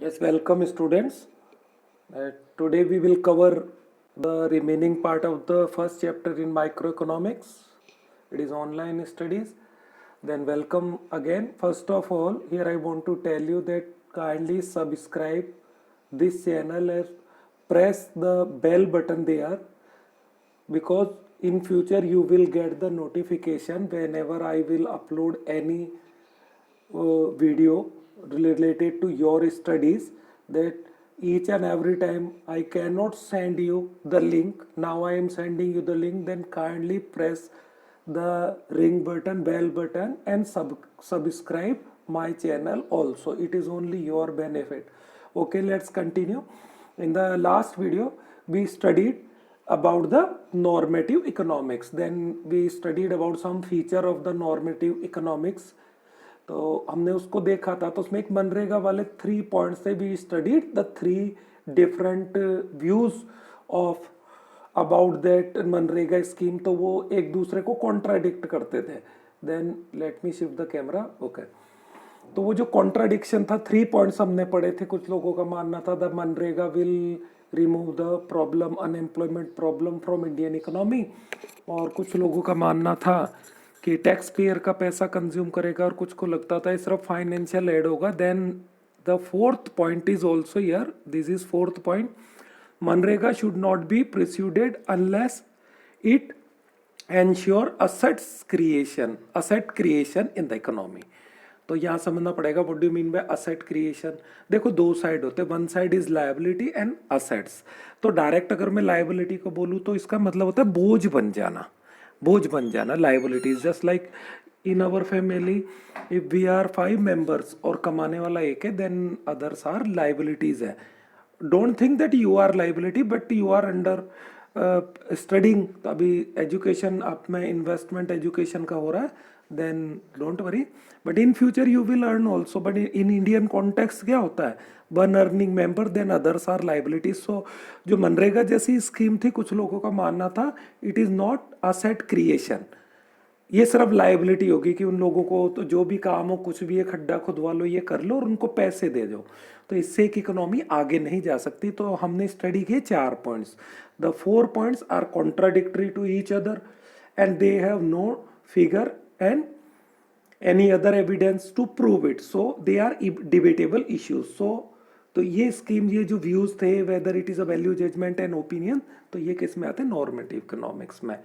Yes, welcome students. Today we will cover the remaining part of the first chapter in microeconomics. It is online studies. Then welcome again. First of all, here I want to tell you that kindly subscribe this channel and press the bell button there, because in future you will get the notification whenever I will upload any video related to your studies. That each and every time I cannot send you the link, now I am sending you the link, then kindly press the ring button, bell button, and subscribe my channel also. It is only your benefit. Okay, let's continue. In the last video we studied about the normative economics. Then we studied about some feature of the normative economics. तो हमने उसको देखा था, तो उसमें एक मनरेगा वाले 3 point से भी studied the 3 different views of about that MNREGA scheme. तो वो एक दूसरे को कॉन्ट्राडिक्ट करते थे. Then let me shift the camera. Okay, तो वो जो कॉन्ट्राडिक्शन था, 3 पॉइंट्स हमने पढ़े थे. कुछ लोगों का मानना था the MNREGA will remove the problem, unemployment problem from Indian economy, और कुछ लोगों का मानना था कि टैक्स पेयर का पैसा कंज्यूम करेगा, और कुछ को लगता था सिर्फ फाइनेंशियल एड होगा. Then the fourth point is also here. This is fourth point. MNREGA should not be preceded unless it ensure asset creation in the economy. तो यहाँ समझना पड़ेगा what do you mean by asset creation. देखो, 2 side होते हैं. One side is liability and assets. तो direct अगर मैं लायबिलिटी को बोलूँ तो इसका मतलब होता है बोझ बन जाना. Liabilities just like in our family, if we are 5 members और कमाने वाला एक है, देन अदर्स आर लाइबिलिटीज है. Don't think that you are liability, but you are understanding. अभी एजुकेशन आप में इन्वेस्टमेंट एजुकेशन का हो रहा है, then don't worry, but in future you will earn also. But in Indian context क्या होता है, one earning member then others are liabilities. सो जो मनरेगा जैसी स्कीम थी, कुछ लोगों का मानना था it is not asset creation, ये सिर्फ लाइबिलिटी होगी कि उन लोगों को तो जो भी काम हो, कुछ भी, ये खड्डा खुदवा लो, ये कर लो और उनको पैसे दे दो. तो इससे एक इकोनॉमी आगे नहीं जा सकती. तो हमने स्टडी किए 4 points. The 4 points are contradictory to each other and they have no figure and any other evidence to prove it, so they are debatable issues. तो ये स्कीम, ये जो व्यूज थे, whether it is a value judgement and opinion, तो ये किस में आते हैं, नॉर्मेटिव इकोनॉमिक्स में.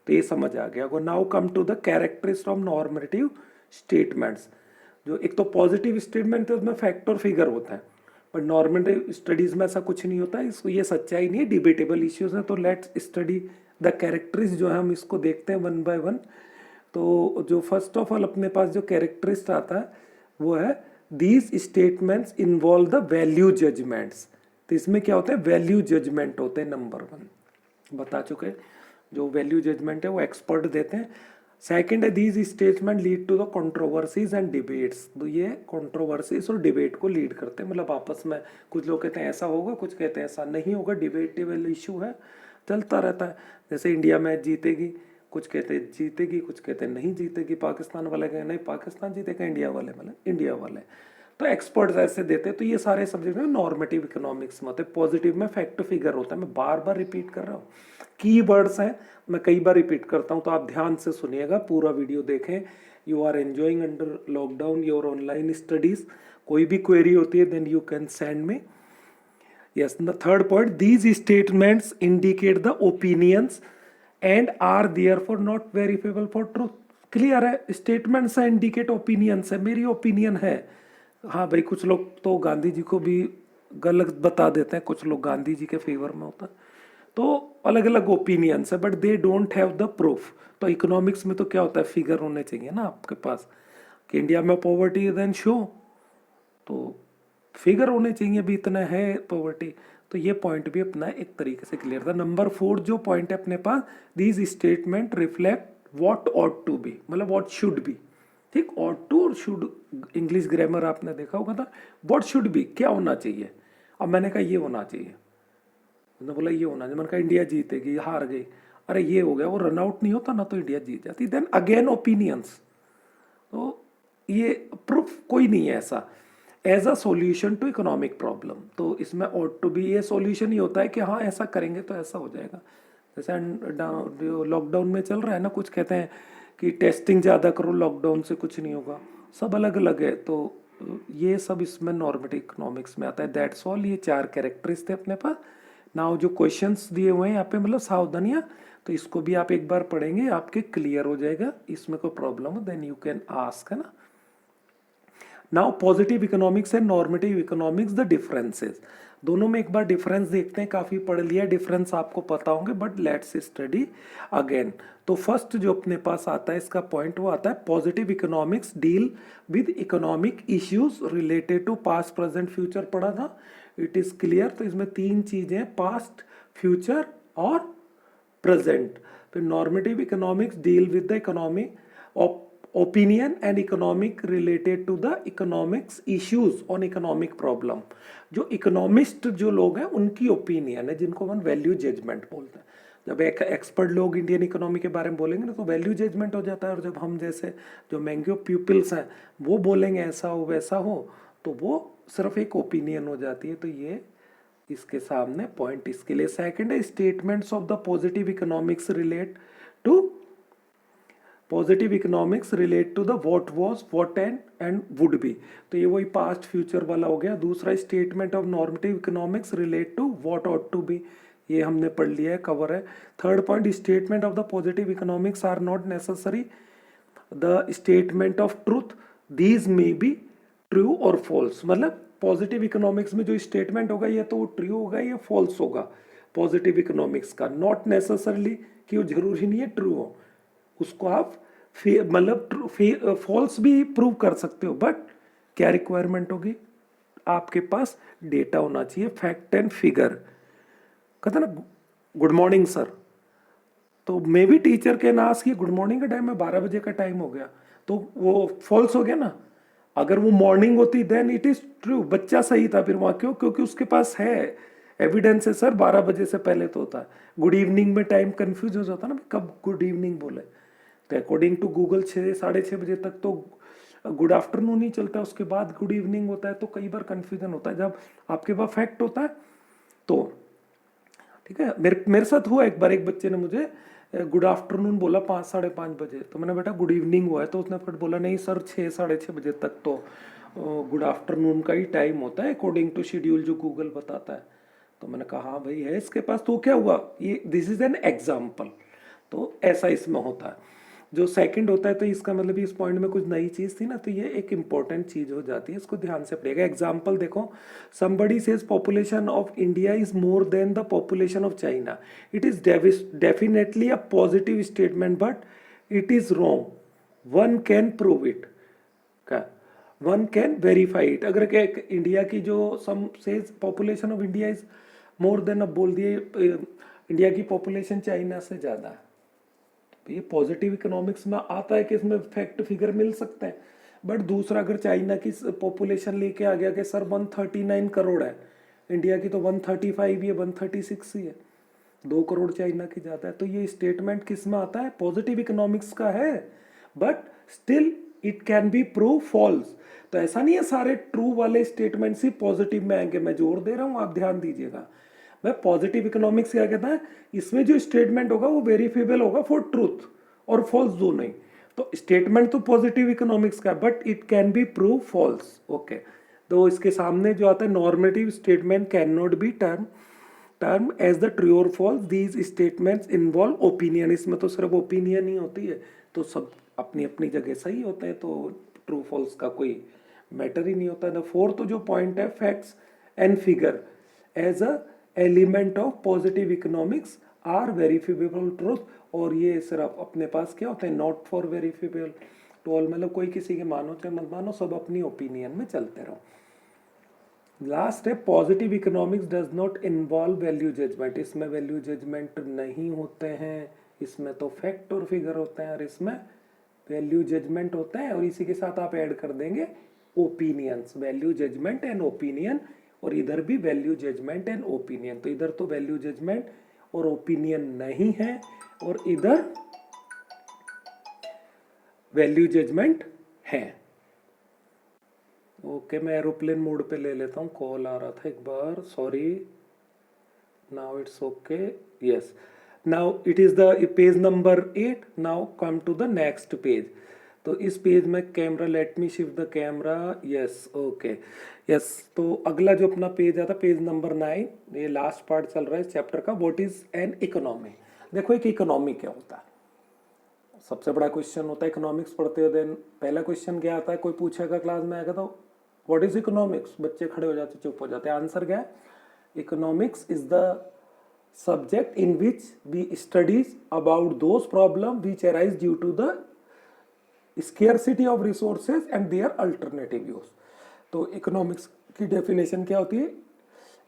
तो ये समझ आ गया. Now come to the characteristics of normative statements. जो एक तो पॉजिटिव स्टेटमेंट है, उसमें फैक्ट और फिगर होता है, बट नॉर्मेटिव स्टडीज में ऐसा कुछ नहीं होता. इसको ये सच्चाई नहीं है, डिबेटेबल इश्यूज है. तो लेट्स स्टडी द कैरेक्टरिस्टिक्स जो है, हम इसको देखते हैं वन बाय वन. तो जो फर्स्ट ऑफ ऑल अपने पास जो कैरेक्टरिस्ट आता है वो है these statements involve the value judgements. तो इसमें क्या होता है, वैल्यू जजमेंट होते हैं. नंबर 1 बता चुके, जो वैल्यू जजमेंट है वो एक्सपर्ट देते हैं. सेकंड है these statement lead to the controversies and debates. तो ये कंट्रोवर्सीज और डिबेट को लीड करते हैं. मतलब आपस में कुछ लोग कहते हैं ऐसा होगा, कुछ कहते हैं ऐसा नहीं होगा. डिबेटेबल इशू है, चलता रहता है. जैसे इंडिया मैच जीतेगी, कुछ कहते जीतेगी, कुछ कहते नहीं जीतेगी. पाकिस्तान वाले कहें नहीं पाकिस्तान जीतेगा, इंडिया वाले मतलब इंडिया वाले. तो एक्सपर्ट्स ऐसे देते हैं. तो ये सारे सब्जेक्ट में नॉर्मेटिव इकोनॉमिक्स में होते हैं. पॉजिटिव में फैक्ट फिगर होता है. मैं बार बार रिपीट कर रहा हूँ, की वर्ड्स हैं, मैं कई बार रिपीट करता हूँ, तो आप ध्यान से सुनिएगा, पूरा वीडियो देखें. You are enjoying under lockdown your online studies. कोई भी क्वेरी होती है then you can send me. Yes, the third point, these statements indicate the opinions and are therefore not verifiable for truth. Clear है, statements है, indicate opinions है. मेरी opinion है, हाँ भाई. कुछ लोग तो गांधी जी को भी गलत बता देते हैं, कुछ लोग गांधी जी के फेवर में होता है. तो अलग अलग ओपिनियंस है, but they don't have the proof. तो इकोनॉमिक्स में तो क्या होता है, फिगर होने चाहिए ना आपके पास, कि इंडिया में पॉवर्टी देन शो, तो फिगर होने चाहिए भी, इतना है पॉवर्टी. तो ये पॉइंट भी अपना एक तरीके से क्लियर था. नंबर 4 जो पॉइंट है अपने पास, these statement reflect what ought to be, मतलब व्हाट शुड बी. ठीक, ऑट टू और शुड, इंग्लिश ग्रामर आपने देखा होगा था. व्हाट शुड बी, क्या होना चाहिए. अब मैंने कहा ये होना चाहिए, मैंने बोला ये होना चाहिए. मैंने कहा इंडिया जीतेगी, हार गई, अरे ये हो गया, वो रन आउट नहीं होता ना, तो इंडिया जीत जाती. Then again opinions. तो ये प्रूफ कोई नहीं है ऐसा. As a solution to economic problem. तो इसमें ought to be ये सॉल्यूशन ही होता है कि हाँ ऐसा करेंगे तो ऐसा हो जाएगा। जैसे जो लॉकडाउन में चल रहा है ना, कुछ कहते हैं कि टेस्टिंग ज़्यादा करो, लॉकडाउन से कुछ नहीं होगा, सब अलग अलग है। तो ये सब इसमें नॉर्मेटिव इकोनॉमिक्स में आता है। That's all. ये 4 कैरेक्टर्स थे अपने पास। नाउ जो क्वेश्चंस दिए हुए हैं यहाँ पे, मतलब सावधानियाँ, तो इसको भी आप एक बार पढ़ेंगे, आपके क्लियर हो जाएगा। इसमें कोई प्रॉब्लम हो देन यू कैन आस्क, है ना। Now positive economics and normative economics, the differences. दोनों में एक बार डिफरेंस देखते हैं। काफ़ी पढ़ लिया, डिफरेंस आपको पता होंगे, बट लेट्स स्टडी अगेन। तो फर्स्ट जो अपने पास आता है इसका पॉइंट, वो आता है positive economics deal with economic issues related to past present future. पढ़ा था, इट इज क्लियर। तो इसमें 3 चीजें, पास्ट, फ्यूचर और प्रेजेंट। फिर normative economics deal with the economy opinion and economic related to the economics issues on economic problem. जो economist जो लोग हैं उनकी ओपिनियन है, जिनको हम वैल्यू जजमेंट बोलते हैं। जब एक एक्सपर्ट लोग इंडियन इकोनॉमी के बारे में बोलेंगे ना, तो वैल्यू जजमेंट हो जाता है। और जब हम जैसे जो मैंगो पीपल्स हैं वो बोलेंगे ऐसा हो वैसा हो, तो वो सिर्फ एक ओपिनियन हो जाती है। तो ये इसके सामने पॉइंट इसके लिए। सेकंड है statements of the positive economics relate to positive economics relate to the what was, what and would be. तो ये वही पास्ट फ्यूचर वाला हो गया। दूसरा statement of normative economics relate to what ought to be, ये हमने पढ़ लिया है, कवर है। Third point, statement of the positive economics are not necessary the statement of truth, these may be true और फॉल्स। मतलब पॉजिटिव इकोनॉमिक्स में जो स्टेटमेंट होगा ये तो वो ट्रू होगा या फॉल्स होगा पॉजिटिव इकोनॉमिक्स का। नॉट नेसेसरली कि वो जरूरी नहीं है ट्रू हो, उसको आप मतलब फॉल्स भी प्रूव कर सकते हो। बट क्या रिक्वायरमेंट होगी, आपके पास डेटा होना चाहिए, फैक्ट एंड फिगर। कहते ना गुड मॉर्निंग सर, तो मे भी टीचर के ना आस्क, गुड मॉर्निंग का टाइम है, 12 बजे का टाइम हो गया, तो वो फॉल्स हो गया ना। अगर वो मॉर्निंग होती देन इट इज ट्रू, बच्चा सही था फिर वहाँ। क्यों? क्योंकि उसके पास है एविडेंस है, सर 12 बजे से पहले तो होता है। गुड इवनिंग में टाइम कंफ्यूज हो जाता ना, कब गुड इवनिंग बोले। तो अकॉर्डिंग टू गूगल 6-6:30 बजे तक तो गुड आफ्टरनून ही चलता है, उसके बाद गुड इवनिंग होता है। तो कई बार कंफ्यूजन होता है जब आपके पास फैक्ट होता है तो। ठीक है, मेरे साथ हुआ एक बार, एक बच्चे ने मुझे गुड आफ्टरनून बोला 5-5:30 बजे, तो मैंने बेटा गुड इवनिंग हुआ है, तो उसने फिर बोला नहीं सर 6-6:30 बजे तक तो गुड आफ्टरनून का ही टाइम होता है अकॉर्डिंग टू शेड्यूल जो गूगल बताता है। तो मैंने कहा हाँ भाई है इसके पास, तो क्या हुआ, ये दिस इज एन एग्जाम्पल। तो ऐसा इसमें होता है। जो सेकंड होता है, तो इसका मतलब इस पॉइंट में कुछ नई चीज थी ना, तो ये एक इंपॉर्टेंट चीज हो जाती है, इसको ध्यान से पढ़िएगा। एग्जाम्पल देखो, somebody says population of India is more than the population of China. It is definitely a positive statement, but it is wrong. One can prove it. क्या? One can verify it. अगर क्या India की जो some says population of India is more than, अब बोल दिए India की population China से ज़्यादा है, तो ये पॉजिटिव इकोनॉमिक्स में आता है कि इसमें फैक्ट फिगर मिल सकते हैं। बट दूसरा, अगर चाइना की पॉपुलेशन लेके आ गया कि सर 139 करोड़ है, इंडिया की तो 135 या 136 ही है, 2 करोड़ चाइना की ज़्यादा है, तो ये स्टेटमेंट किस में आता है, पॉजिटिव इकोनॉमिक्स का है। But still it can be prove false. तो ऐसा नहीं है सारे ट्रू वाले स्टेटमेंट्स ही पॉजिटिव में आएंगे, मैं जोर दे रहा हूँ, आप ध्यान दीजिएगा। मैं पॉजिटिव इकोनॉमिक्स क्या कहता है, इसमें जो स्टेटमेंट होगा वो वेरीफेबल होगा फॉर ट्रूथ और फॉल्स दोनों ही। तो स्टेटमेंट तो पॉजिटिव इकोनॉमिक्स का, but it can be prove false. Okay, तो इसके सामने जो आता है normative statement can not be term as the true और false, these statements involve opinion. इसमें तो सिर्फ ओपिनियन ही होती है, तो सब अपनी अपनी जगह सही होते हैं, तो ट्रू फॉल्स का कोई मैटर ही नहीं होता। द फोर्थ जो पॉइंट है, facts and figure as a element of positive economics are verifiable truth. और ये सिर्फ अपने पास क्या होते हैं, not for verifiable to all, मतलब कोई किसी के मानो चाहे मत मानो, सब अपनी ओपिनियन में चलते रहो। लास्ट है positive economics does not involve value judgement. इसमें वैल्यू जजमेंट नहीं होते हैं, इसमें तो फैक्ट और फिगर होते हैं, और इसमें वैल्यू जजमेंट होता है, और इसी के साथ आप ऐड कर देंगे opinions, value judgement and opinion. और इधर भी वैल्यू जजमेंट एंड ओपिनियन, तो इधर तो वैल्यू जजमेंट और ओपिनियन नहीं है, और इधर वैल्यू जजमेंट है। ओके, मैं एरोप्लेन मोड पे ले लेता हूँ, कॉल आ रहा था एक बार, sorry. Now it's okay. Yes. Now it is the page number 8. Now come to the next page. तो इस पेज में camera, late me shift the camera. Yes, okay. Yes, तो अगला जो अपना पेज आता, पेज नंबर 9, ये लास्ट पार्ट चल रहा है इस चैप्टर का. What is an economy. देखो एक इकोनॉमी क्या होता है, सबसे बड़ा क्वेश्चन होता है इकोनॉमिक्स पढ़ते हो. देन पहला क्वेश्चन क्या आता है, कोई पूछेगा क्लास में आएगा तो व्हाट इज इकोनॉमिक्स, बच्चे खड़े हो जाते, चुप हो जाते. आंसर क्या है, economics is the subject in which we studies about those problems which arise due to the scarcity of resources and their alternative use. तो economics की definition क्या होती है,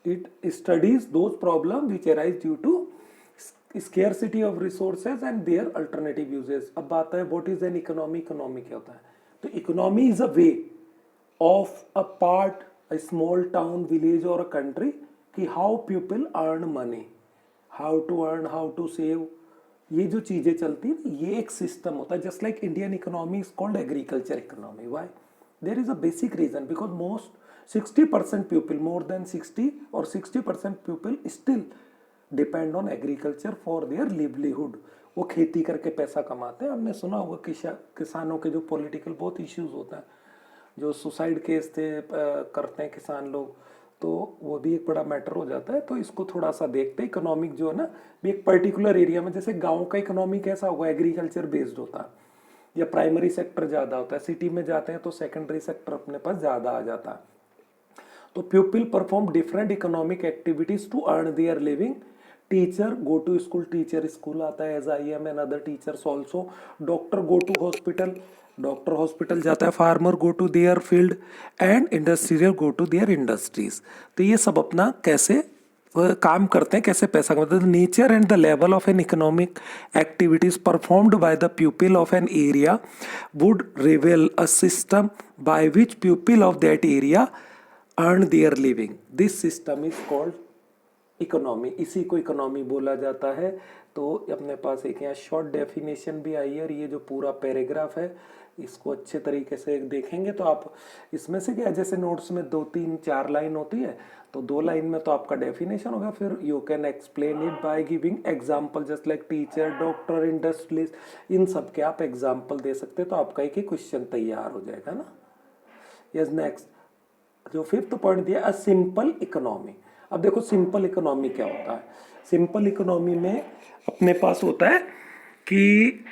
it studies those problems which arise due to scarcity of resources and their alternative uses. अब बात है what is an economy, economy क्या होता है. तो economy is a way of a part, a small town, village or a country कि how people earn money, how to earn, how to save, ये जो चीज़ें चलती है ये एक सिस्टम होता है. Just like Indian economy is called agriculture economy. Why, there is a basic reason, because most 60% people, more than 60 और 60% people still depend on agriculture for their livelihood. वो खेती करके पैसा कमाते हैं. हमने सुना होगा किसानों के जो पॉलिटिकल बहुत इश्यूज होता है, जो सुसाइड केस थे करते हैं किसान लोग, तो वो भी एक बड़ा मैटर हो जाता है. तो इसको थोड़ा सा देखते हैं. इकोनॉमिक जो है ना, भी एक पर्टिकुलर एरिया में, जैसे गांव का इकोनॉमी कैसा होगा, एग्रीकल्चर बेस्ड होता है, या प्राइमरी सेक्टर ज़्यादा होता है. सिटी में जाते हैं तो सेकेंडरी सेक्टर अपने पास ज़्यादा आ जाता है. तो people perform different economic activities to earn their living. Teacher go to school, teacher school आता है as I am and other teachers also. Doctor go to hospital, doctor hospital जाता है. Farmer go to their field and industrial go to their industries. तो ये सब अपना कैसे काम करते हैं, कैसे पैसा कमाते हैं. Nature and the level of an economic activities performed by the people of an area would रिवेल a system by which people of that area earn their living. This system is called economy. इसी को economy बोला जाता है. तो अपने पास एक यहाँ short definition भी आई है. और ये जो पूरा पैराग्राफ है इसको अच्छे तरीके से देखेंगे तो आप इसमें से क्या, जैसे नोट्स में 2 3 4 लाइन होती है, तो 2 लाइन में तो आपका डेफिनेशन होगा. फिर you can explain it by giving example, just like teacher, doctor, industrialist, इन सब के आप एग्जांपल दे सकते हैं. तो आपका एक ही क्वेश्चन तैयार हो जाएगा ना. यस, नेक्स्ट जो 5th पॉइंट दिया, अ सिंपल इकोनॉमी. अब देखो सिंपल इकोनॉमी क्या होता है. सिंपल इकोनॉमी में अपने पास होता है कि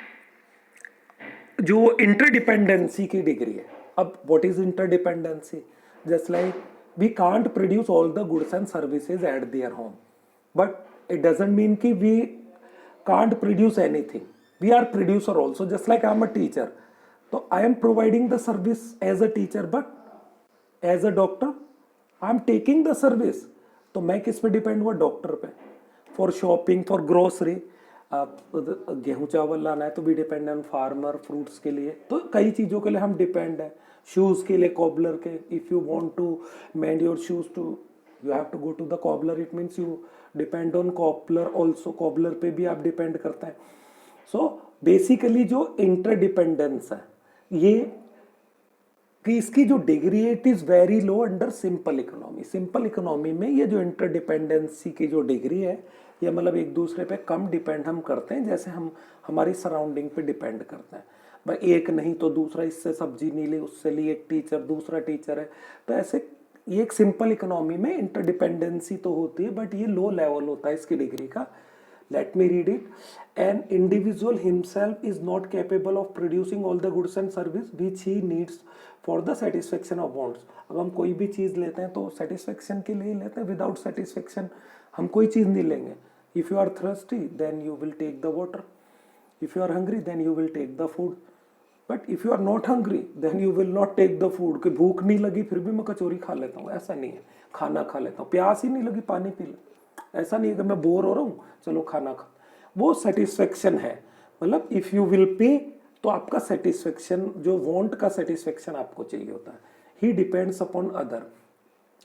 जो इंटरडिपेंडेंसी की डिग्री है. अब what is interdependency, just like we can't produce all the goods and services at their home, but it doesn't mean कि we can't produce anything. We are producer also, just like I am a teacher. तो I am providing the service as a teacher, but as a doctor I am taking the service. तो मैं किस पे depend हुआ, doctor पे. For shopping, for grocery, आप गेहूं चावल लाना है तो भी डिपेंड है ऑन फार्मर. फ्रूट्स के लिए तो कई चीज़ों के लिए हम डिपेंड है. शूज़ के लिए कॉबलर के, if you want to mend your shoes to you have to go to the cobbler. It means you depend on cobbler also. Cobbler पे भी आप डिपेंड करते हैं. सो बेसिकली जो इंटरडिपेंडेंस है ये कि इसकी जो डिग्री है it is very low under simple economy. Simple economy में ये जो इंटरडिपेंडेंसी की जो डिग्री है, ये मतलब एक दूसरे पे कम डिपेंड हम करते हैं, जैसे हम हमारी सराउंडिंग पे डिपेंड करते हैं. भाई एक नहीं तो दूसरा, इससे सब्जी नहीं ली, उससे ली, एक टीचर दूसरा टीचर है. तो ऐसे ये एक सिंपल इकोनॉमी में इंटरडिपेंडेंसी तो होती है, बट ये लो लेवल होता है इसकी डिग्री का. Let me read it. An individual himself is not capable of producing all the goods and service which he needs for the satisfaction of wants. अब हम कोई भी चीज़ लेते हैं तो सेटिस्फेक्शन के लिए लेते हैं. विदाउट सेटिस्फेक्शन हम कोई चीज़ नहीं लेंगे. If you are thirsty then you will take the water. If you are hungry then you will take the food. But if you are not hungry then you will not take the food. कि भूख नहीं लगी फिर भी मैं कचौरी खा लेता हूँ, ऐसा नहीं है. खाना खा लेता हूँ. प्यास ही नहीं लगी पानी पी लो, ऐसा नहीं है कि मैं बोर हो रहा हूँ चलो खाना खा. वो सेटिस्फेक्शन है. मतलब इफ़ यू विल पे तो आपका सेटिस्फेक्शन, जो वांट का सेटिस्फेक्शन आपको चाहिए होता है. He depends upon other.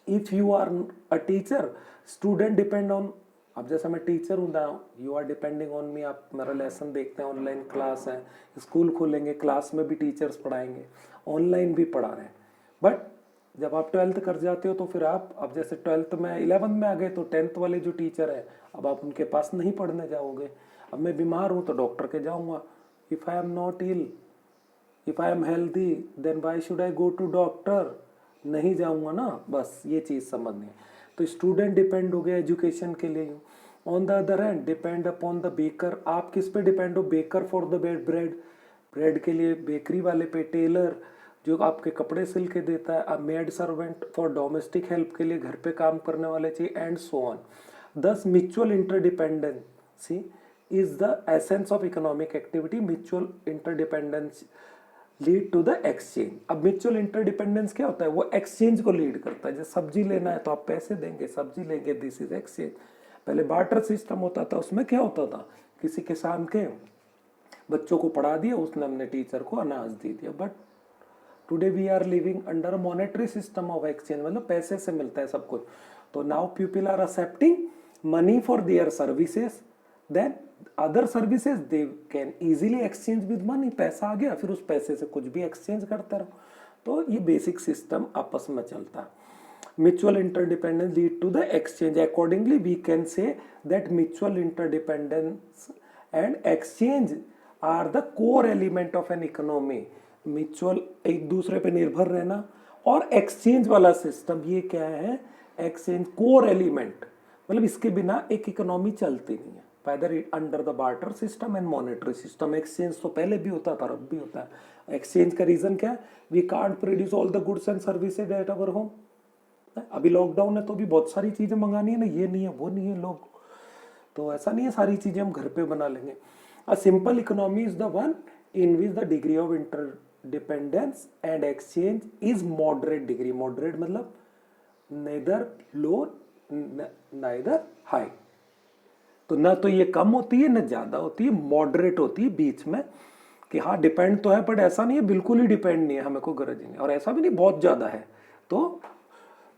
If you are a teacher, student depend on. अब जैसा मैं टीचर हूँ ना, you are depending on me. आप मेरा लेसन देखते हैं, ऑनलाइन क्लास है, स्कूल खोलेंगे, क्लास में भी टीचर्स पढ़ाएंगे, ऑनलाइन भी पढ़ा रहे हैं. बट जब आप 12th कर जाते हो तो फिर आप अब जैसे 12th में 11th में आ गए तो 10th वाले जो टीचर है अब आप उनके पास नहीं पढ़ने जाओगे। अब मैं बीमार हूँ तो डॉक्टर के जाऊँगा। If I am not ill, if I am healthy, then why should I go to doctor? नहीं जाऊँगा ना। बस ये चीज़ समझनी है। तो स्टूडेंट डिपेंड हो गया एजुकेशन के लिए। On the other hand depend upon the baker, आप किस पे डिपेंड हो? Baker for the bread, bread के लिए बेकरी वाले पे, टेलर जो आपके कपड़े सिल के देता है, अब maid servant for domestic help के लिए घर पे काम करने वाले चाहिए, and so on. Thus mutual interdependency is the essence of economic activity. Mutual interdependence lead to the exchange. अब म्यूचुअल इंटरडिपेंडेंस क्या होता है? वो एक्सचेंज को लीड करता है। जैसे सब्जी लेना है तो आप पैसे देंगे, सब्जी लेंगे, दिस इज एक्सचेंज। पहले बार्टर सिस्टम होता था, उसमें क्या होता था? किसी किसान के बच्चों को पढ़ा दिया, उसने अपने टीचर को अनाज दे दिया। But today we are living under monetary system of exchange, मतलब पैसे से मिलता है सब कुछ। तो now people are accepting money for their services, then other services they can easily exchange with money. पैसा आ गया, फिर उस पैसे से कुछ भी एक्सचेंज करते रहो। तो ये बेसिक सिस्टम आपस में चलता है। Mutual interdependence lead to the exchange. Accordingly we can say that mutual interdependence and exchange are the core element of an economy. Mutual एक दूसरे पे निर्भर रहना और एक्सचेंज वाला सिस्टम, ये क्या है? एक्सचेंज कोर एलिमेंट, मतलब इसके बिना एक इकोनॉमी चलती नहीं है। whether under the barter system and monetary system. Exchange तो पहले भी होता था, अब भी होता है। एक्सचेंज का रीजन क्या है? We can't produce all the goods and services at our home. अभी लॉकडाउन है तो भी बहुत सारी चीजें मंगानी है ना, ये नहीं है वो नहीं है लोग, तो ऐसा नहीं है सारी चीजें हम घर पे बना लेंगे। A simple economy is the one in which the degree of interdependence and exchange is moderate degree. Moderate मतलब नेदर लो नाइदर हाई, तो ना तो ये कम होती है ना ज्यादा होती है, मॉडरेट होती है बीच में। कि हाँ डिपेंड तो है बट ऐसा नहीं है बिल्कुल ही डिपेंड नहीं है, हमें को गरज नहीं, और ऐसा भी नहीं बहुत ज्यादा है, तो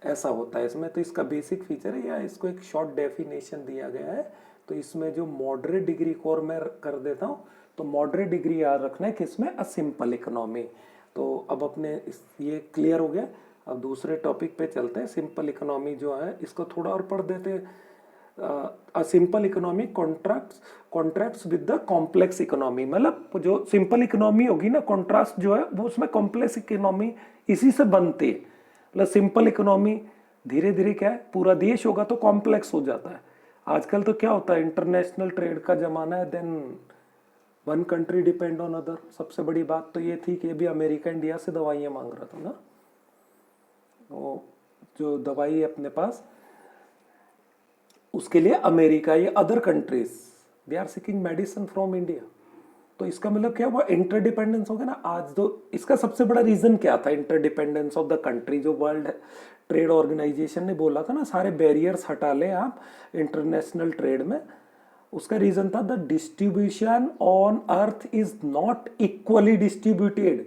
ऐसा होता है इसमें। तो इसका बेसिक फीचर है, या इसको एक शॉर्ट डेफिनेशन दिया गया है। तो इसमें जो मॉडरेट डिग्री को और मैं कर देता हूँ, तो मॉडरेट डिग्री याद रखना है किसमें? A simple economy. तो अब अपने ये क्लियर हो गया। अब दूसरे टॉपिक पे चलते हैं। सिंपल इकोनॉमी जो है इसको थोड़ा और पढ़ देते हैं। A simple economy contracts with the complex economy, मतलब जो सिंपल इकोनॉमी होगी ना, कॉन्ट्रास्ट जो है वो उसमें कॉम्प्लेक्स इकोनॉमी इसी से बनती है। मतलब सिंपल इकोनॉमी धीरे धीरे क्या है, पूरा देश होगा तो कॉम्प्लेक्स हो जाता है। आजकल तो क्या होता है, इंटरनेशनल ट्रेड का जमाना है, then one country depend on other. सबसे बड़ी बात तो ये थी कि अभी अमेरिका इंडिया से दवाइयाँ मांग रहा था ना, तो जो दवाई है अपने पास उसके लिए अमेरिका या other countries they are seeking medicine from India. तो इसका मतलब क्या हुआ? इंटरडिपेंडेंस हो गया ना। आज तो इसका सबसे बड़ा रीजन क्या था? Interdependence of the country. जो वर्ल्ड ट्रेड ऑर्गेनाइजेशन ने बोला था ना, सारे बैरियर्स हटा लें आप इंटरनेशनल ट्रेड में, उसका रीजन था the distribution on earth is not equally distributed.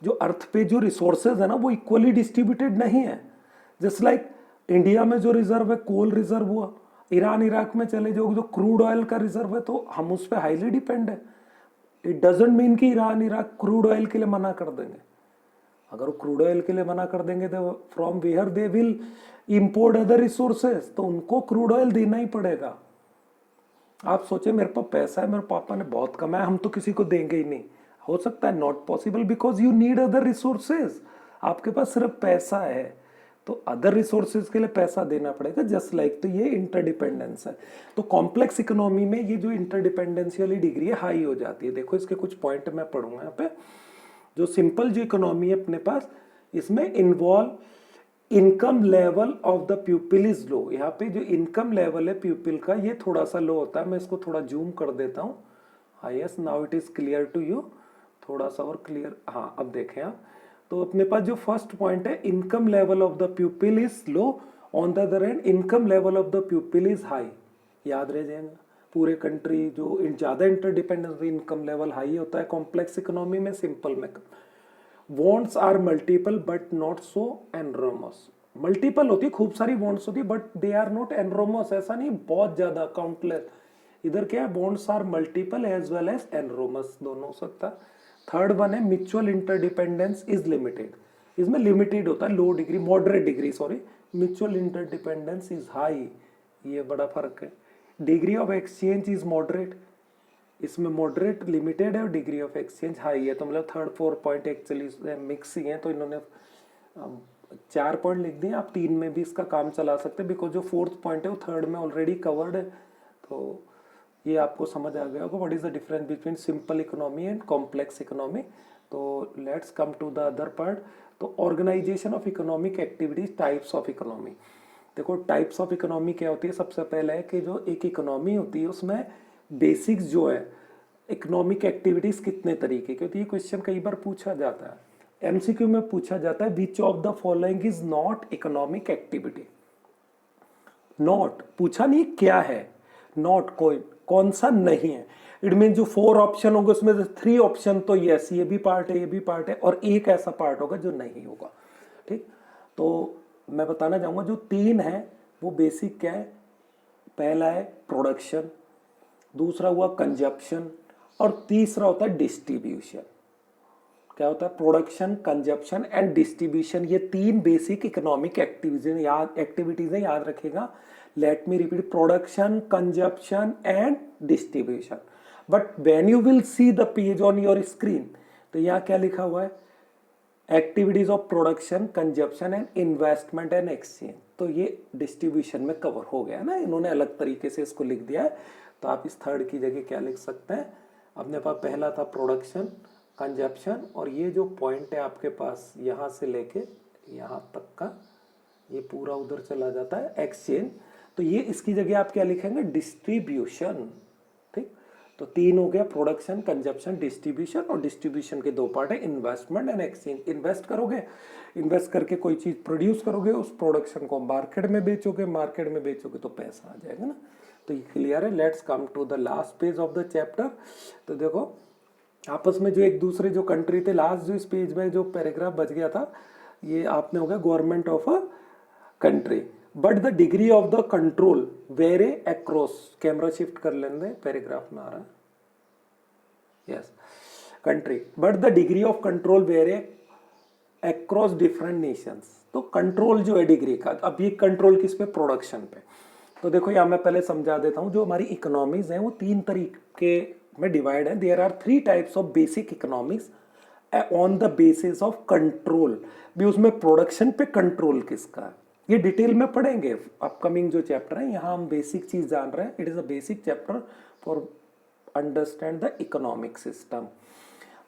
जो अर्थ पे जो रिसोर्सेज है ना वो इक्वली डिस्ट्रीब्यूटेड नहीं है। जस्ट लाइक इंडिया में जो रिजर्व है, कोल रिजर्व हुआ, ईरान इराक में चले जाओ जो क्रूड ऑयल का रिजर्व है, तो हम उस पर हाईली डिपेंड है। इट डजेंट मीन कि ईरान इराक क्रूड ऑयल के लिए मना कर देंगे। अगर वो क्रूड ऑयल के लिए मना कर देंगे तो from where they will import other resources, तो उनको क्रूड ऑयल देना ही पड़ेगा। आप सोचे मेरे पास पैसा है, मेरे पापा ने बहुत कमाया, हम तो किसी को देंगे ही नहीं। हो सकता है not possible because you need other resources. आपके पास सिर्फ पैसा है तो अदर रिसोर्सेज के लिए पैसा देना पड़ेगा, जस्ट लाइक। तो ये इंटरडिपेंडेंस है। तो कॉम्प्लेक्स इकोनॉमी में ये जो इंटरडिपेंडेंसी वाली डिग्री है हाई हो जाती है। देखो इसके कुछ पॉइंट मैं पढ़ूंगा यहाँ पे। जो सिंपल जो इकोनॉमी है अपने पास, इसमें involve income level of the people is low. यहाँ पे जो इनकम लेवल है पीपल का ये थोड़ा सा लो होता है। मैं इसको थोड़ा जूम कर देता हूँ। हाँ yes, now it is clear to you. थोड़ा सा और क्लियर, हाँ अब देखें आप। तो अपने पास जो फर्स्ट पॉइंट है, income level of the people is low, on the other hand income level of the people is high. याद रह जाएगा। पूरे कंट्री जो ज्यादा इंटरडिपेंडेंस, इनकम लेवल हाई होता है कॉम्प्लेक्स इकोनॉमी में, सिंपल में। Wants are multiple but not so enormous. Multiple होती है, खूब सारी वॉन्ट्स होती है, but they are not enormous. ऐसा नहीं बहुत ज्यादा, काउंटलेस। इधर क्या है, wants are multiple as well as enormous, दोनों हो सकता। थर्ड वन है म्यूचुअल इंटरडिपेंडेंस इज लिमिटेड। इसमें लिमिटेड होता है, low degree, moderate degree sorry, mutual interdependence is high, ये बड़ा फर्क है। Degree of exchange is moderate, इसमें मॉडरेट लिमिटेड है और डिग्री ऑफ एक्सचेंज हाई है। तो मतलब थर्ड 4 पॉइंट एक्चुअली मिक्स ही हैं, तो इन्होंने 4 पॉइंट लिख दिए, आप 3 में भी इसका काम चला सकते हैं, बिकॉज जो 4th पॉइंट है वो 3rd में ऑलरेडी कवर्ड है। तो ये आपको समझ आ गया होगा what is the difference between simple economy and complex economy. तो let's come to the other part. तो organisation of economic activities, types of economy. देखो टाइप्स ऑफ इकोनॉमी क्या होती है, सबसे पहले है कि जो एक इकोनॉमी होती है उसमें बेसिक्स जो है इकोनॉमिक एक्टिविटीज कितने तरीके की होती है, ये क्वेश्चन कई बार पूछा जाता है, एमसीक्यू में पूछा जाता है, which of the following is not economic activity. Not पूछा नहीं क्या है, नॉट कोई कौन सा नहीं है। इट मीन जो 4 ऑप्शन होंगे उसमें से 3 ऑप्शन तो यस ये भी पार्ट है, ये भी पार्ट है, और एक ऐसा पार्ट होगा जो नहीं होगा। ठीक, तो मैं बताना चाहूंगा जो 3 है वो बेसिक क्या है। पहला है प्रोडक्शन, दूसरा हुआ कंजप्शन, और तीसरा होता है डिस्ट्रीब्यूशन। क्या होता है, प्रोडक्शन, कंजप्शन एंड डिस्ट्रीब्यूशन, ये 3 बेसिक इकोनॉमिक एक्टिविटीज है, याद रखिएगा। Let me repeat, production, consumption and distribution. But when you will see the page on your screen, तो यहाँ क्या लिखा हुआ है, activities of production, consumption and investment and exchange. तो ये डिस्ट्रीब्यूशन में कवर हो गया ना, इन्होंने अलग तरीके से इसको लिख दिया है। तो आप इस 3rd की जगह क्या लिख सकते हैं, अपने पास पहला था प्रोडक्शन, कंजप्शन, और ये जो पॉइंट है आपके पास यहाँ से लेके यहाँ तक का, ये पूरा उधर चला जाता है एक्सचेंज। तो ये इसकी जगह आप क्या लिखेंगे, डिस्ट्रीब्यूशन। ठीक, तो 3 हो गया, प्रोडक्शन, कंजप्शन, डिस्ट्रीब्यूशन, और डिस्ट्रीब्यूशन के 2 पार्ट है, इन्वेस्टमेंट एंड एक्सचेंज। इन्वेस्ट करोगे, इन्वेस्ट करके कोई चीज प्रोड्यूस करोगे, उस प्रोडक्शन को मार्केट में बेचोगे, मार्केट में बेचोगे तो पैसा आ जाएगा ना। तो ये क्लियर है। Let's come to the last page of the chapter. तो देखो आपस में जो एक दूसरे जो कंट्री थे, लास्ट जो इस पेज में जो पैराग्राफ बच गया था, ये आपने हो गया government of a country, but the degree of the control vary across. Camera shift कर लेंगे, पैराग्राफ में आ रहा है, yes, country, but the degree of control vary across different Nations. तो कंट्रोल जो है डिग्री का, अब ये कंट्रोल किस पे, प्रोडक्शन पे। तो देखो यहाँ मैं पहले समझा देता हूँ, जो हमारी इकोनॉमीज हैं वो 3 तरीके में डिवाइड है। There are 3 types of basic economics on the basis of control. भी उसमें प्रोडक्शन पे कंट्रोल किसका है, ये डिटेल में पढ़ेंगे अपकमिंग जो चैप्टर है। यहाँ हम बेसिक चीज जान रहे हैं, it is a basic chapter for understand the economic system.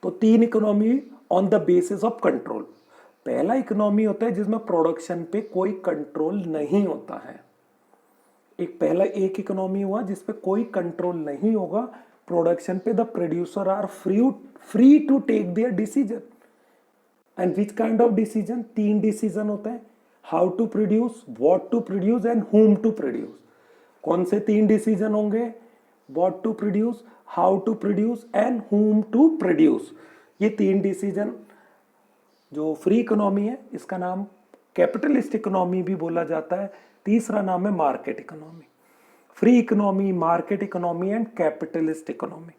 तो 3 economy on the basis of control. पहला इकोनॉमी होता है जिसमें प्रोडक्शन पे कोई कंट्रोल नहीं होता है। एक इकोनॉमी हुआ जिसपे कोई कंट्रोल नहीं होगा प्रोडक्शन पे, the producer are free to take their decision. And which kind of decision, 3 decision होते हैं, how to produce, what to produce and whom to produce. कौन से 3 डिसीजन होंगे, what to produce, how to produce and whom to produce. ये 3 decision जो free economy है, इसका नाम कैपिटलिस्ट इकोनॉमी भी बोला जाता है। तीसरा नाम है market economy. Free economy, market economy and capitalist economy.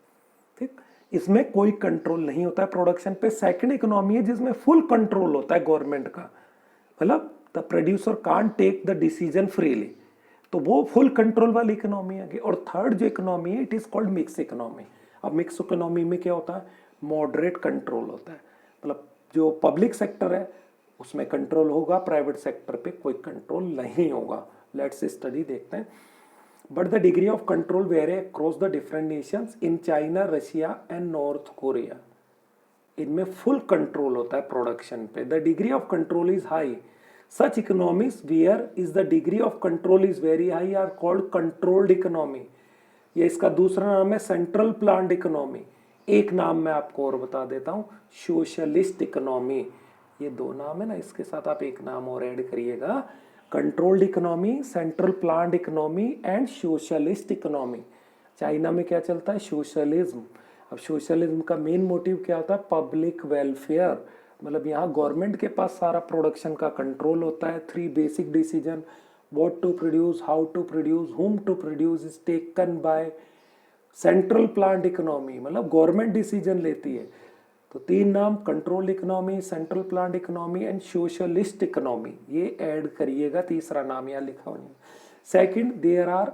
ठीक, इसमें कोई कंट्रोल नहीं होता है प्रोडक्शन पे। सेकंड इकोनॉमी है जिसमें फुल कंट्रोल होता है गवर्नमेंट का, मतलब the producer can't take the decision freely, तो वो फुल कंट्रोल वाली इकोनॉमी है। और थर्ड जो इकोनॉमी है, it is called mix economy. अब मिक्स इकोनॉमी में क्या होता है, मॉडरेट कंट्रोल होता है, मतलब जो पब्लिक सेक्टर है उसमें कंट्रोल होगा, प्राइवेट सेक्टर पे कोई कंट्रोल नहीं होगा। लेट्स स्टडी देखते हैं। But the degree of control vary across the different nations. In China, Russia and North Korea, इनमें फुल कंट्रोल होता है प्रोडक्शन पे। The degree of control is high. Such economies where is the degree of control is very high are called controlled economy. ये इसका दूसरा नाम है central planned economy. एक नाम मैं आपको और बता देता हूँ, सोशलिस्ट इकोनॉमी। ये 2 नाम है ना, इसके साथ आप एक नाम और ऐड करिएगा, controlled economy, central planned economy and socialist economy. China में क्या चलता है, सोशलिज्म। अब सोशलिज्म का मेन मोटिव क्या होता है, पब्लिक वेलफेयर, मतलब यहाँ गवर्नमेंट के पास सारा प्रोडक्शन का कंट्रोल होता है। 3 basic decision, what to produce, how to produce, whom to produce is taken by central planned economy, मतलब गवर्नमेंट डिसीजन लेती है। तो 3 नाम, control economy, central planned economy and socialist economy, ये ऐड करिएगा, तीसरा नाम यहाँ लिखा हुआ है। Second, there are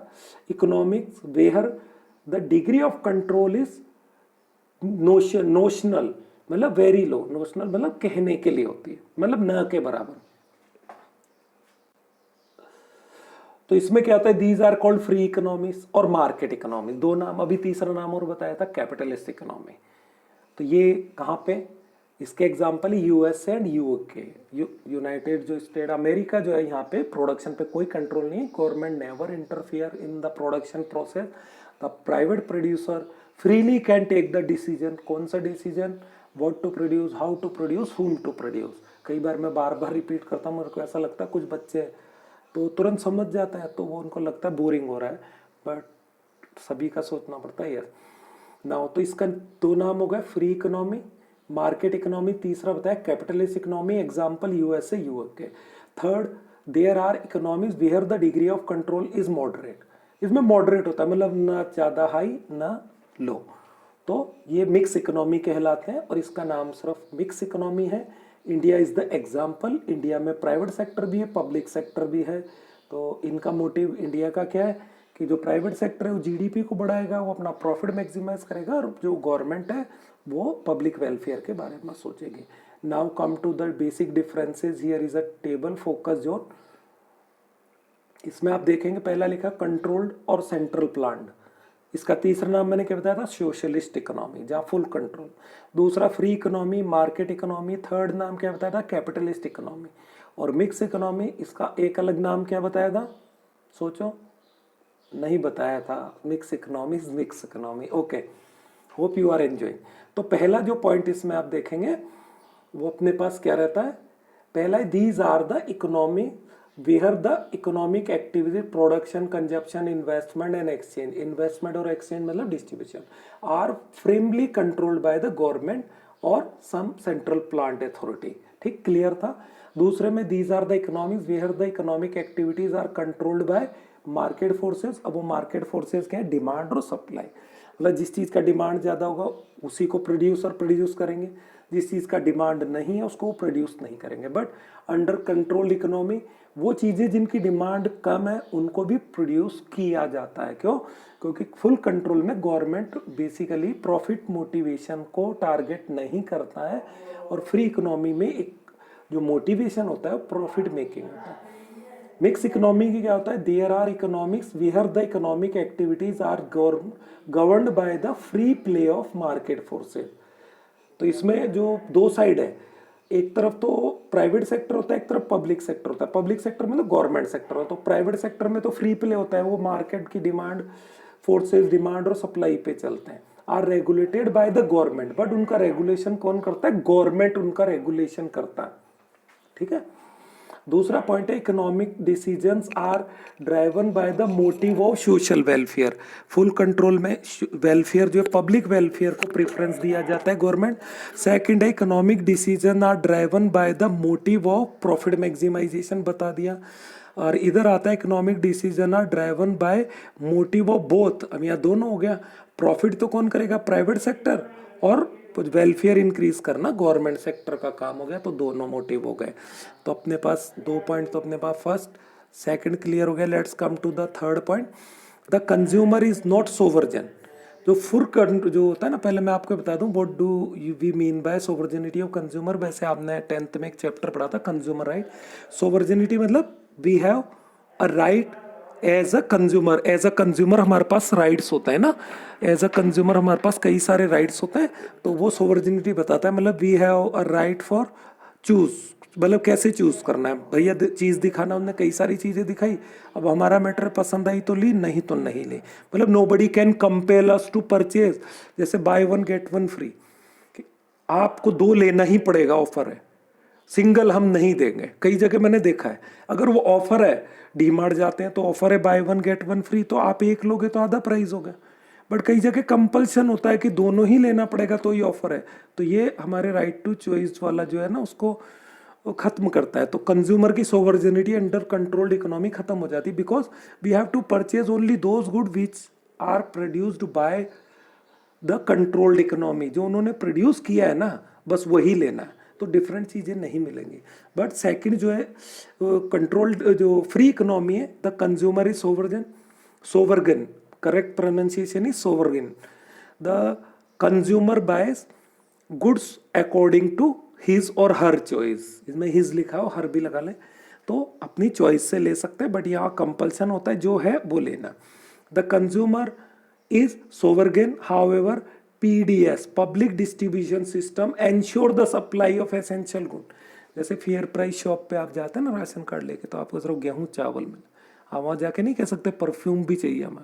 economics where the degree of control is notional, मतलब वेरी लो, नोशनल मतलब कहने के लिए होती है, मतलब न के बराबर। तो इसमें क्या होता है, these are called free economies और मार्केट इकोनॉमी, 2 नाम। अभी तीसरा नाम और बताया था, कैपिटलिस्ट इकोनॉमी। तो ये कहाँ पे, इसके example US and UK, united जो स्टेट अमेरिका जो है, यहाँ पे प्रोडक्शन पे कोई कंट्रोल नहीं, government never interfere in the production process, the private producer freely can take the decision, कौन सा डिसीजन, what to produce, how to produce, whom to produce. कई बार मैं बार बार रिपीट करता हूँ, मेरे को ऐसा लगता है कुछ बच्चे तो तुरंत समझ जाता है, तो वो उनको लगता है बोरिंग हो रहा है, बट सभी का सोचना पड़ता है यार ना। तो इसका 2 नाम हो गए, फ्री इकोनॉमी, मार्केट इकोनॉमी। तीसरा बताया capitalist economy, example USA UK. Third, there are economies where the degree of control is moderate, इसमें मॉडरेट होता है, मतलब ना ज़्यादा हाई ना लो, तो ये मिक्स इकोनॉमी कहलाते हैं, और इसका नाम सिर्फ मिक्स इकोनॉमी है। India is the example, India में प्राइवेट सेक्टर भी है, पब्लिक सेक्टर भी है। तो इनका मोटिव इंडिया का क्या है कि जो प्राइवेट सेक्टर है वो जीडीपी को बढ़ाएगा, वो अपना प्रॉफिट मैक्सिमाइज करेगा, और जो गवर्नमेंट है वो पब्लिक वेलफेयर के बारे में सोचेगी। Now come to the basic differences, here is a table focus zone. इसमें आप देखेंगे पहला लिखा कंट्रोल्ड और सेंट्रल प्लान्ड, इसका तीसरा नाम मैंने क्या बताया था, सोशलिस्ट इकोनॉमी, जहाँ फुल कंट्रोल। दूसरा free economy, market economy. Third नाम क्या बताया था, कैपिटलिस्ट इकोनॉमी। और मिक्स इकोनॉमी, इसका एक अलग नाम क्या बताया था, सोचो, नहीं बताया था, mix economy, mix economy. Okay, hope you are enjoying. तो पहला जो पॉइंट इसमें आप देखेंगे वो अपने पास क्या रहता है, पहला है these are the economy where the economic activity production consumption investment and exchange, investment और एक्सचेंज मतलब distribution, are firmly controlled by the government और सम सेंट्रल प्लांट अथॉरिटी। ठीक, क्लियर था। दूसरे में these are the economies where the economic activities are controlled by market forces. अब वो market forces क्या है, डिमांड और सप्लाई, मतलब जिस चीज़ का डिमांड ज़्यादा होगा उसी को प्रोड्यूस और प्रोड्यूस करेंगे, जिस चीज़ का डिमांड नहीं है उसको प्रोड्यूस नहीं करेंगे। बट अंडर कंट्रोल इकोनॉमी वो चीज़ें जिनकी डिमांड कम है उनको भी प्रोड्यूस किया जाता है। क्यों? क्योंकि फुल कंट्रोल में गवर्नमेंट बेसिकली प्रॉफिट मोटिवेशन को टारगेट नहीं करता है, और फ्री इकोनॉमी में एक जो मोटिवेशन होता है प्रॉफिट मेकिंग होता है। मिक्स इकोनॉमी की क्या होता है, there are economics where the economic activities are governed by the free play of market forces. तो इसमें जो 2 साइड है, एक तरफ तो प्राइवेट सेक्टर होता है, एक तरफ पब्लिक सेक्टर होता है। पब्लिक सेक्टर में तो गवर्नमेंट सेक्टर होता है, तो प्राइवेट सेक्टर में तो फ्री प्ले होता है, वो मार्केट की डिमांड, फोर्सेस डिमांड और सप्लाई पे चलते हैं, are regulated by the government. बट उनका रेगुलेशन कौन करता है, गवर्नमेंट उनका रेगुलेशन करता है। ठीक है। दूसरा पॉइंट है economic decisions are driven by the motive of social welfare. Full control में वेलफेयर जो है पब्लिक वेलफेयर को प्रेफरेंस दिया जाता है गवर्नमेंट। सेकंड है economic decision are driven by the motive of profit maximisation, बता दिया। और इधर आता है economic decision are driven by motive of both, अब यहाँ दोनों हो गया, प्रॉफिट तो कौन करेगा, प्राइवेट सेक्टर, और वेलफेयर इंक्रीज करना गवर्नमेंट सेक्टर का काम हो गया। तो दोनों मोटिव हो गए। तो अपने पास 2 पॉइंट तो अपने पास फर्स्ट सेकंड क्लियर हो गया। Let's come to the third point, the consumer is not sovereign. जो फुल जो होता है ना, पहले मैं आपको बता दूं what do we mean by sovereignty of consumer. वैसे आपने 10th में एक चैप्टर पढ़ा था कंज्यूमर राइट। सोवर्जिनिटी मतलब we have a right as a consumer हमारे पास राइट्स होता है ना, एज अ कंज्यूमर हमारे पास कई सारे राइट्स होते हैं। तो वो सोवर्जिनिटी बताता है, मतलब we have a right for choose, मतलब कैसे चूज करना है। भैया चीज़ दिखाना, उन्होंने कई सारी चीज़ें दिखाई, अब हमारा मैटर पसंद आई तो ली, नहीं तो नहीं ली। मतलब nobody can compel us to purchase, जैसे बाय 1 गेट 1 फ्री, आपको 2 लेना ही पड़ेगा, ऑफर है, सिंगल हम नहीं देंगे। कई जगह मैंने देखा है, अगर वो ऑफर है, डीमार्ट जाते हैं तो ऑफर है बाय 1 गेट 1 फ्री, तो आप एक लोगे तो आधा प्राइस होगा। बट कई जगह कंपल्शन होता है कि दोनों ही लेना पड़ेगा तो ये ऑफर है। तो ये हमारे राइट टू चॉइस वाला जो है ना, उसको वो खत्म करता है। तो कंज्यूमर की सोवर्जिनिटी अंडर कंट्रोल्ड इकोनॉमी खत्म हो जाती है, because we have to purchase only those good which are produced by the controlled economy, जो उन्होंने प्रोड्यूस किया है ना बस वही लेना है, तो डिफरेंट चीज़ें नहीं मिलेंगी। बट सेकंड जो है कंट्रोल्ड, जो फ्री इकोनॉमी है, the consumer is sovereign, sovereign, correct pronunciation is sovereign. The consumer buys goods according to his or her choice, इसमें हिज लिखा हो, हर भी लगा लें, तो अपनी चॉइस से ले सकते हैं, बट यहाँ कंपल्सन होता है जो है वो लेना। The consumer is sovereign, however PDS, public distribution system, ensure the supply of essential good. जैसे फेयर प्राइस शॉप पे आप जाते हैं ना राशन कार्ड लेके, तो आपको सिर्फ गेहूँ चावल मिले, आप वहाँ जाके नहीं कह सकते परफ्यूम भी चाहिए हमें,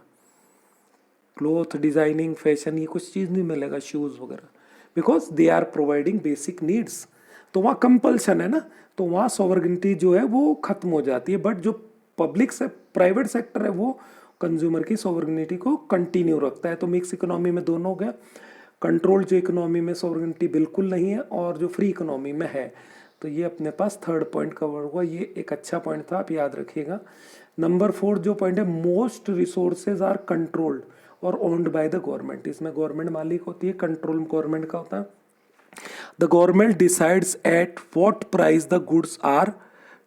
क्लोथ डिजाइनिंग फैशन ये कुछ चीज़ नहीं मिलेगा, शूज़ वगैरह, because they are providing basic needs. तो वहाँ कंपल्सन है ना, तो वहाँ सॉवरेनिटी जो है वो खत्म हो जाती है। बट जो पब्लिक से प्राइवेट सेक्टर है वो कंज्यूमर की सॉवरेनिटी को कंटिन्यू रखता है। तो मिक्स इकोनॉमी में दोनों हो गया। कंट्रोल जो इकोनॉमी में सॉवरेनिटी बिल्कुल नहीं है, और जो फ्री इकोनॉमी में है। तो ये अपने पास थर्ड पॉइंट कवर हुआ, ये एक अच्छा पॉइंट था, आप याद रखिएगा। नंबर 4 जो पॉइंट है, मोस्ट रिसोर्सेज आर कंट्रोल्ड और ओन्ड बाय द गवर्नमेंट। इसमें गवर्नमेंट मालिक होती है, कंट्रोल गवर्नमेंट का होता है। The government decides at what price the goods are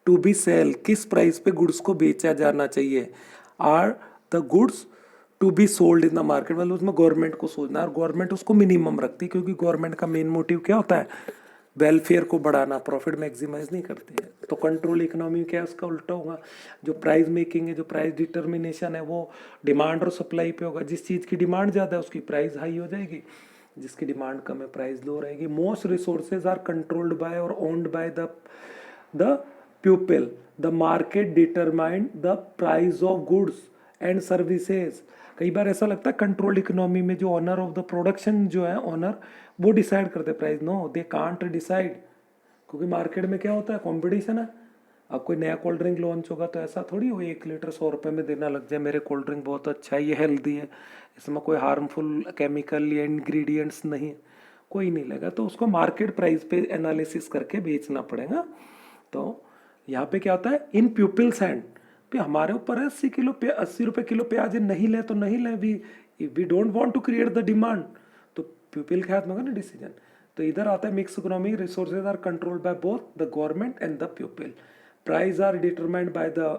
to be sell, किस प्राइस पे गुड्स को बेचा जाना चाहिए। Are the goods to be sold in the market, मतलब उसमें गवर्नमेंट को सोचना है, और गवर्नमेंट उसको मिनिमम रखती है, क्योंकि गवर्नमेंट का मेन मोटिव क्या होता है, वेलफेयर को बढ़ाना, प्रॉफिट मैक्सिमाइज नहीं करती है। तो कंट्रोल इकोनॉमी क्या है, उसका उल्टा होगा। जो प्राइस मेकिंग है, जो प्राइस डिटर्मिनेशन है, वो डिमांड और सप्लाई पे होगा। जिस चीज़ की डिमांड ज़्यादा है उसकी प्राइस हाई हो जाएगी, जिसकी डिमांड कम है प्राइस लो रहेगी। Most resources are controlled by और owned by the people. The market determine the price of goods and services. कई बार ऐसा लगता है कंट्रोल्ड इकोनॉमी में जो ऑनर ऑफ द प्रोडक्शन जो है, ऑनर वो डिसाइड करते price. No, they can't decide, क्योंकि मार्केट में क्या होता है, कंपटीशन है। अब कोई नया कोल्ड ड्रिंक लॉन्च होगा तो ऐसा थोड़ी हो 1 लीटर 100 रुपये में देना लग जाए, मेरे कोल्ड ड्रिंक बहुत अच्छा है, ये हेल्दी है, इसमें कोई हार्मफुल केमिकल या इंग्रेडिएंट्स नहीं है, कोई नहीं लगा। तो उसको मार्केट प्राइस पे एनालिसिस करके बेचना पड़ेगा। तो यहाँ पे क्या होता है, इन पीपल्स हैंड पे हमारे ऊपर है 80 रुपये किलो प्याज, नहीं ले तो नहीं ले, we don't want to create the demand, तो पीपल के हाथ में होगा ना डिसीजन। तो इधर आता है mix economy, resources are controlled by both the government and the people, price are determined by the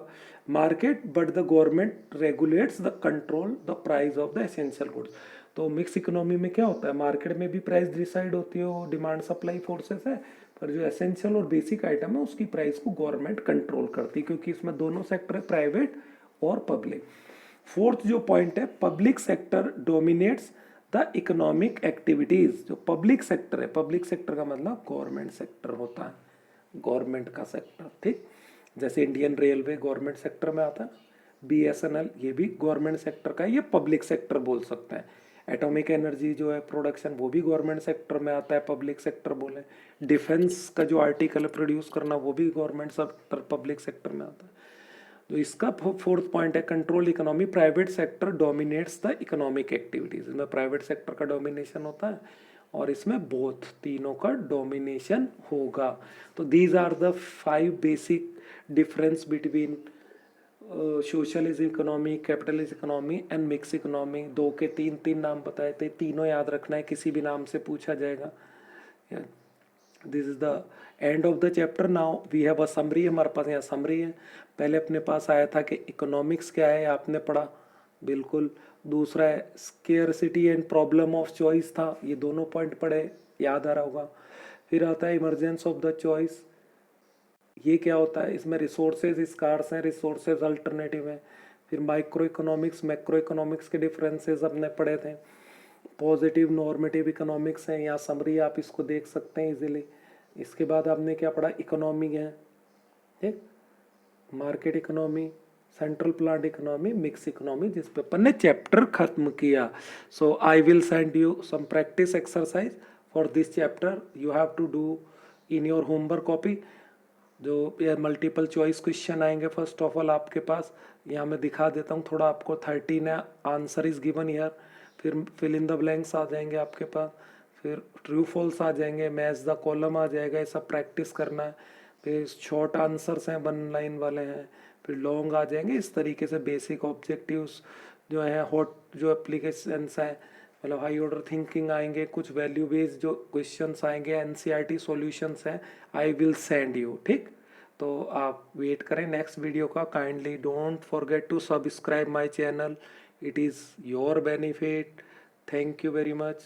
market but the government regulates the control the price of the essential goods. तो mix economy में क्या होता है, market में भी price decide होती है, वो डिमांड सप्लाई फोर्सेस है, पर जो एसेंशियल और बेसिक आइटम है उसकी प्राइस को गवर्नमेंट कंट्रोल करती है, क्योंकि इसमें दोनों सेक्टर है, प्राइवेट और पब्लिक। फोर्थ जो पॉइंट है, public sector dominates the economic activities. जो पब्लिक सेक्टर है, पब्लिक सेक्टर का मतलब गवर्नमेंट सेक्टर होता है, गवर्नमेंट का सेक्टर, ठीक। जैसे इंडियन रेलवे गवर्नमेंट सेक्टर में आता है, बीएसएनएल ये भी गवर्नमेंट सेक्टर का है, ये पब्लिक सेक्टर बोल सकते हैं। एटॉमिक एनर्जी जो है प्रोडक्शन, वो भी गवर्नमेंट सेक्टर में आता है, पब्लिक सेक्टर बोले। डिफेंस का जो आर्टिकल प्रोड्यूस करना, वो भी गवर्नमेंट सेक्टर, पब्लिक सेक्टर में आता है। तो इसका फोर्थ पॉइंट है, control economy, private sector dominates the economic activities. इसमें प्राइवेट सेक्टर का डोमिनेशन होता है और इसमें बोथ तीनों का डोमिनेशन होगा। तो these are the 5 basic difference between socialism economy, capitalism economy and mix economy. 2 के 3 नाम बताए थे, तीनों याद रखना है, किसी भी नाम से पूछा जाएगा। This is the end of the chapter. Now we have a summary, हमारे पास यहाँ समरी है। पहले अपने पास आया था कि इकोनॉमिक्स क्या है, आपने पढ़ा बिल्कुल। दूसरा है scarcity and problem of choice था, ये दोनों पॉइंट पढ़े, याद आ रहा होगा। फिर आता है इमरजेंस ऑफ द चॉइस, ये क्या होता है, इसमें रिसोर्सेज स्कार्स हैं, रिसोर्सेज अल्टरनेटिव हैं। फिर माइक्रो इकोनॉमिक्स, मैक्रो इकोनॉमिक्स के डिफरेंसेस अपने पढ़े थे। पॉजिटिव नॉर्मेटिव इकोनॉमिक्स हैं, यहाँ समरी आप इसको देख सकते हैं इजीली। इसके बाद आपने क्या पढ़ा, इकोनॉमी है, ठीक, market economy, central planned economy, mix economy, जिस पे अपन ने चैप्टर खत्म किया। So I will send you some practice exercise for this chapter, you have to do in your homework copy. जो ये मल्टीपल चॉइस क्वेश्चन आएंगे फर्स्ट ऑफ ऑल आपके पास, यहाँ मैं दिखा देता हूँ थोड़ा आपको। 13 है, आंसर इज गिवन हियर। फिर फिल इन द ब्लैंक्स आ जाएंगे आपके पास, फिर ट्रू फॉल्स आ जाएंगे, मैच द कॉलम आ जाएगा, ये सब प्रैक्टिस करना है। फिर शॉर्ट आंसर्स हैं, 1 लाइन वाले हैं, फिर लॉन्ग आ जाएंगे। इस तरीके से बेसिक ऑब्जेक्टिव्स जो हैं, हॉट जो एप्लीकेशंस हैं, मतलब हाई ऑर्डर थिंकिंग आएंगे, कुछ वैल्यू बेस्ड जो क्वेश्चंस आएंगे, एनसीईआरटी सॉल्यूशंस हैं, आई विल सेंड यू, ठीक। तो आप वेट करें नेक्स्ट वीडियो का। Kindly don't forget to subscribe my channel, it is your benefit. Thank you very much.